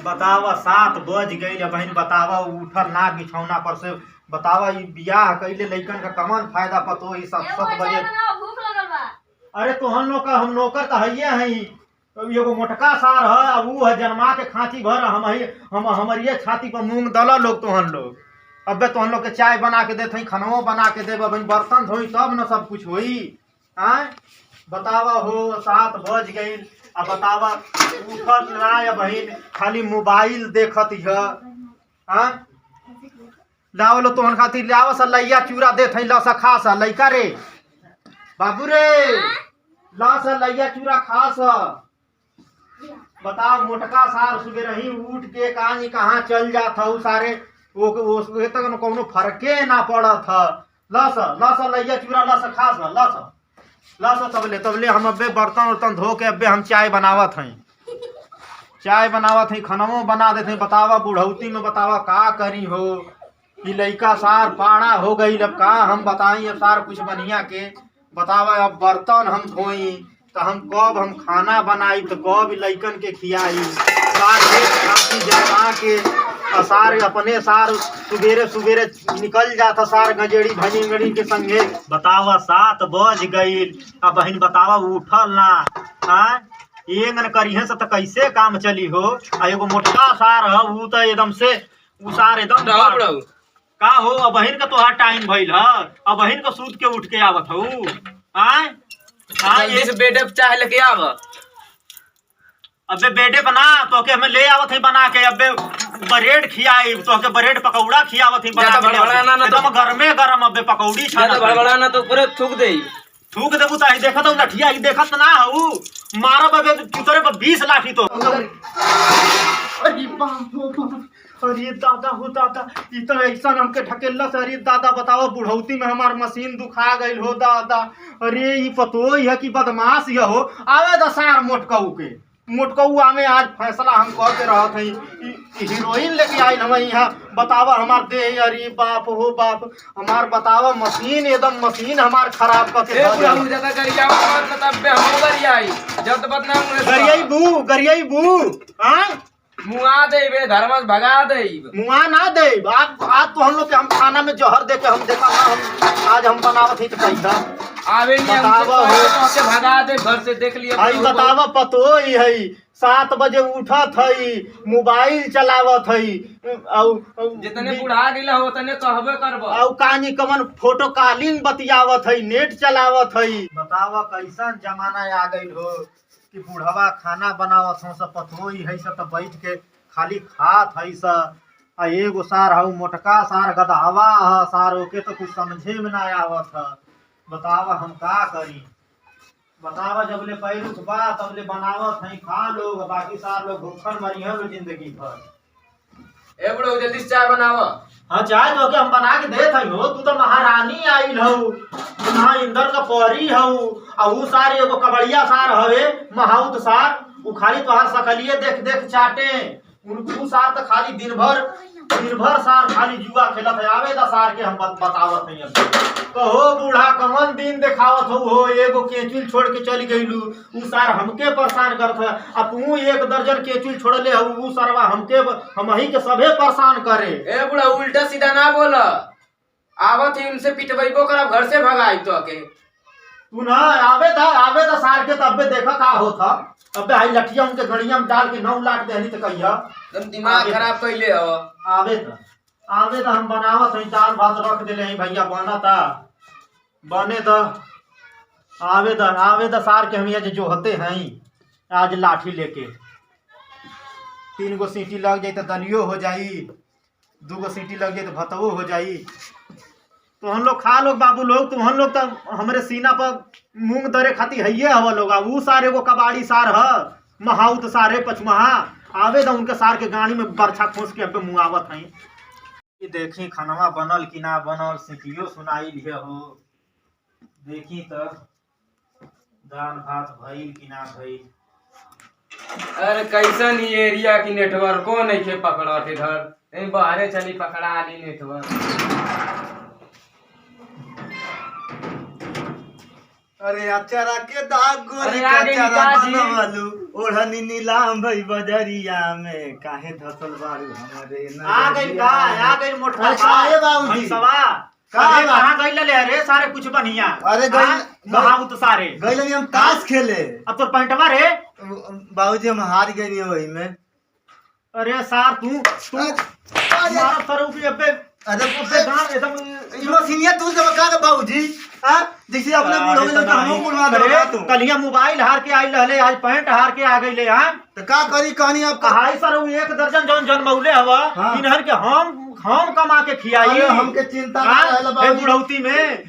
बतावा 7 बज गई बहन। बतावा उठल ना बिछौना पर से। बतावा ई बियाह कइले लइकन का कमन फायदा पतो ई 7 बजे। अरे तो हम लोग का हम नौकर तो हइये हई। एगो मोटका सार है अब ऊ है जन्मा के खांची भर हम हमारी छाती पर मूंग दल लोग तोहन लोग। अबे तोहन लोग के चाय बना के देते खानवो बना के देब बर्तन धोई तब न सब कुछ होई। आय बतावा हो 7 बज गई। अब बतावा उठल ना या बहन खाली मोबाइल देखत है। लाओ लो तोहन खातिर लाओ सा लैया चूड़ा देत है ला सा खा सा लइका रे बाबू रे ला सा लैया चूड़ा खा सा। बताओ मोटका सार सुबह ही उठ के कहाँ चल जात हूँ सारे वो तक कोनो फर्के ना पड़त है। लस लैया चूड़ा लस खास लस तबले हम अबे बर्तन उर्तन धो के अबे हम चाय बनावत हई। चाय बनावत हई खानवो बना देते। बतावा बुढ़ौती में बतावा का करी हो कि लइका सार पाड़ा हो गई। अब का हम बताई अब सार कुछ बढ़िया के बतावा। अब बर्तन हम धोई तो हम कब हम खाना बनाई तो कब लइकन के खियाई। जमा के सार अपने सार सुबेरे सुबेरे निकल जाता सार गजेड़ी भजनगड़ी के संगे। बतावा 7 बज गई। अब बहन बतावा उठल ना ये न करिहे से तो कैसे काम चली हो। एगो मोटका सार है ऊ तो एकदम से ऊ सार एकदम का हो। अब बहन का तोहार टाइम भइल है। अब बहन का सूत के उठ के आवत हूँ। जल्दी से बेटे चाय लेके आव। अबे बेटे बना तो के हमें ले आवत है बना के। अबे ब्रेड खियाई तो के ब्रेड पकौड़ा खियावत है बना के एकदम गरमे गरम। अबे पकौड़ी छाना तो भड़बड़ा ना तो पूरे थूक देई। थूक देबू त देखत हूं लठिया ई देखत ना हूं मारब अबे चुतरे पर 20 लाठी तो। अरे बाप रे बाप। अरे दादा हो दादा ई तो ऐसा हमके ढकेला से। अरे दादा बताओ बुढ़ौती में हमार मशीन दुखा गई हो दादा। अरे ई पतो है कि बदमाश ये हो आवे दसार मोटकऊ के मोटकऊ आमे आज फैसला हम कह के रहत हई। हीरोइन लेके आई हम यहाँ बतावा हमार दे। अरे बाप हो बाप हमार बतावा मशीन एकदम मशीन हमार खराब करके गरियाई बू मुआ दे धर्मस भगा दे मुआ ना दे। आज तो हम लोग के हम खाना में जहर दे के हम देखा ना हम आज हम बनावत ही तो पैसा आवे नहीं भगा दे घर से देख लिया। आई बतावा पतो ही है 7 बजे उठत हई मोबाइल चलावत हई जितने बुढ़ा गिला हो तने कहबे करब। औ कानी कमन फोटो कॉलिंग बतियावत हई नेट चलावत हई। बतावा कैसन जमाना आ गइल हो कि बुढ़वा खाना बनावत हो सब पतो ही है सब बैठ के खाली खात हई स। एगो सार हऊ मोटका सार गदहवा ह सार ओके तो कुछ समझे में ना आवत है। बतावा हम का करी। बतावा जब ले पैर उठबा तब ले बनावत है खा लोग बाकी सार लोग भूखन मरिहन लो जिंदगी भर। ए बड़ो जल्दी से चाय बनावा। हाँ चाय तो के हम बना के देत हई हो। तू तो महारानी आइल हऊ ना इंदर का परी हऊ और ऊ सार एगो कबड़िया सार हवे महाउत सार ऊ खाली तोहार सकलिए देख देख चाटे। ऊ सार तो खाली दिन भर सार खाली जुआ खेलत है। आवे दा सार के हम बतावत हई कहो बूढ़ा कमन दिन देखावत हो एगो केचुल छोड़ के चली गईलू ऊ सार हमके परेशान करत है। अब तू 1 दर्जन केचुल छोड़ले हो ऊ सरवा हमके हम ही के सभे परेशान करे। ए बूढ़ा उल्टा सीधा ना बोल आवत ही उनसे पिटबैबो करब घर से भगाई तो के तू ना आवे दा सार के तबे देखा का होता। अबे आई लठिया उनके गड़िया में डाल के 9 लाख देहनी तो कहिया तुम दिमाग खराब कइले हो। आवे दा हम बनावत हई दाल भात रख देले हई भैया बनता बने द आवे दा सार के हम ये जो होते हैं आज लाठी लेके 3 गो सीटी लग जाई तो दलियो हो जाई 2 गो सीटी लग जाई तो भतवो हो जाई। तो हम लोग खा लोग बाबू लोग तो हम लोग तो हमारे सीना पर मूंग दरे खाती हइये हवा लोग। ऊ सार एगो कबाड़ी सार ह महाउत सारे पचमहा आवे दा उनके सार के गाड़ी में बरछा खोस के अबे मुआवत हई। देखी खानवा बनल कि ना बनल सीटियो सुनाई लिए हो देखी तो दाल भात भइल कि ना भइल। अरे कैसन ही एरिया की नेटवर्को नहीं के पकड़त इधर बाहरे चली पकड़ा ली नेटवर्क। अरे अचारा के दाग गोरी अरे का आगे अचारा निकाल जी। बनवालू ओढ़नी नीलाम भई बजरिया में काहे धसल बारू हमरे आ गई का आ गई मोटका अरे काहे बाबूजी? सवा का अरे बात? कहां गइल ले अरे सारे कुछ बढ़िया अरे गइल- हाँ? कहां तो सारे गइल हम ताश खेले अब तोर पैंटवा रे बाबूजी हम हार गए नहीं वही में अरे सार तू मारा सरू की अबे अरे अबे गांव एकदम इहो सीनियर तू जब का बाबूजी हां जैसे अपने बूढ़ो में तो हम बुढ़वा दे तू कलिया मोबाइल हार के आई रहले आज पैंट हार के आ गइले हां तो का करी कहानी आप कहाई सर एक दर्जन जौन जन्मौले हवा हाँ। इनहर के हम कमा के खियाई अरे हमके चिंता ना हाँ? रहेला ए बाबूजी बुढ़ौती में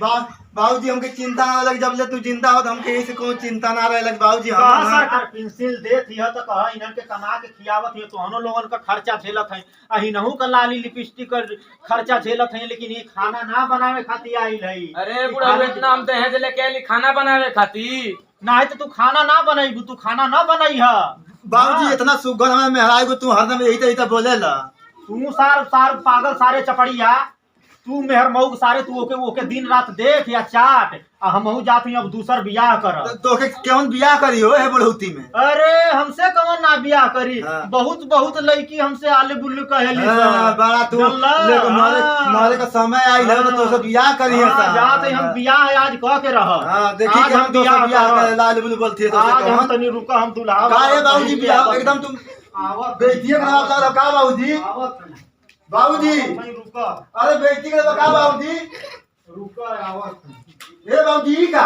बाबूजी हमके चिंता ना लग जब ले तू जिंदा हो तो हमके ऐसे कोई चिंता ना रहे लग बाबूजी कहा हम सरकार पेंसिल देत हिय तो कहा इनहर के कमा के खियावत हिय तोहनो लोगन का खर्चा झेलत है अहिनहु का लाली लिपस्टिक का खर्चा झेलत है लेकिन ये खाना ना बनावे खातिर आइल है अरे बुढ़ा इतना हम दहेज लेके आइली खाना बनावे खातिर। नहीं तो तू खाना ना बनैबू तू खाना ना बनई है बाबूजी इतना सुगन हमें मेहराई को तू हरदम यही तो बोलेला तू सार सार पागल सारे चपड़िया तू मेहर मऊग सारे तू ओके ओके दिन रात देख या चाट आ हमहू जात हई अब दूसर बियाह कर तोके कौन बियाह करी हो है बुढ़ौती में अरे हमसे कौन ना बियाह करी हाँ। बहुत बहुत लड़की हमसे आले बुल्लू कहेली हाँ, बड़ा तू जल्ला, लेको हाँ। मारे का समय आई है तो सब बियाह करी है हाँ, जात हई हम बियाह आज कह के रह हां देखी आज कि हम तो बियाह बियाह करब। करे लाल बुल बोलती है तो आज हम कौन तनी रुका हम दुल्हा का है बाबूजी बियाह एकदम तुम आवत बेइज्जती का बता का बाबूजी आवत बाबूजी तनी रुका अरे बेइज्जती का बता बाबूजी रुका आवत ए बाबूजी का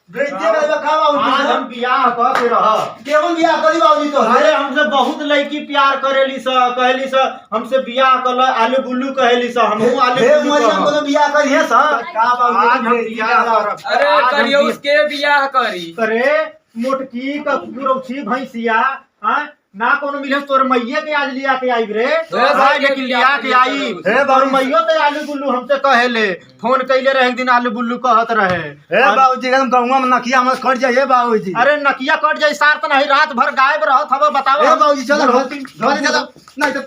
बेइज्जती का बता आज हम बाबूजी बियाह कह के रह केवन बियाह करी बाबूजी तो अरे हमसे बहुत लड़की प्यार करेली स कहली स हमसे बियाह कर आलू बुल्लू कहेली स हमहू आलू हे बुल्लू मरियम कहब। को बियाह करी है सर का बाबूजी आज हम बियाह करब। अरे आज हम करियो बियाह- उसके बियाह करी। अरे मोटकी का गुरौछी भैंसिया हाँ ना कोनो मिले तोर मैये के आज लिया के आई रे भाई लेकिन लिया के आई हे तोर बाबू- मैयो तो आलू बुल्लू हमसे कहेले फोन कैले रहे एक दिन आलू बुल्लू कहत रहे हे बाबूजी एकदम गौवा में नकिया में कट जाइए बाबूजी अरे नकिया कट जाई सार तो नहीं रात भर गायब रहत हवे बताओ ए बाबूजी चलो बुढ़ौती- घर चलो नहीं तो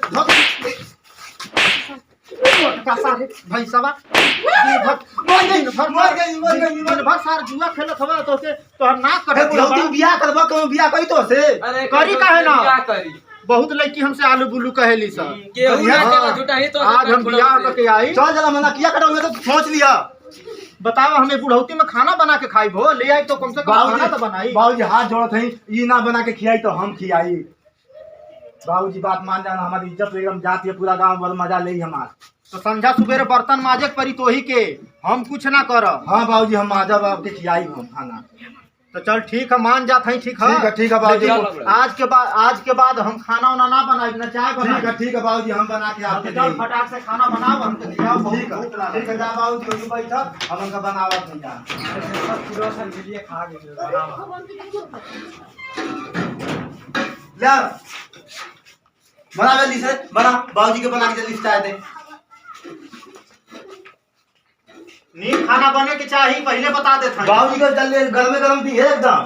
मोटका सारे भैंसवा दिन भर सार जुआ खेलत हवा तो के तोहर नाक हे कटत बुढ़ौती हवा। बियाह करबा कोनो बियाह करी तो से अरे करी काहे ना? बियाह करी बहुत लड़की हमसे आलू बुल्लू कहेली सा केहू ना हाँ। केला झूठा ही तो आज हम बियाह करके आई चल जला मना किया कटोगे तो सोच लिया बताओ हमें बुढ़ौती में खाना बना के खाई भो ले आई तो कम से कम खाना तो बनाई बाबूजी हाथ जोड़त है ई ना बना के खियाई तो हम खियाई बाबूजी बात मान जाना हमारी इज्जत एकदम जाती है पूरा गांव भर मजा ले हमार तो संझा सुबेरे बर्तन माजे के परी तोही के हम कुछ ना करब हाँ बाबूजी हम माजा बाब के खियाई हम खाना तो चल ठीक है मान जात है ठीक है ठीक है बाबूजी लेकिन आज के बाद हम खाना वाना ना बनाई ना चाय बनाई ठीक है बाबूजी हम बना के आपके चल देंगे। फटाक से खाना बनाओ हमको खिलाओ बहुत ठीक भूख है लागल ठीक है जा बाबूजी वही बैठा हम उनका बनावत नहीं जा खा गेल बनावा या बना जल्दी से बना बाबूजी के बना के जल्दी से चाय दे नीक खाना बने के चाहिए पहले बता देते हैं बाबूजी को जल्दी गरम गरम दी है एकदम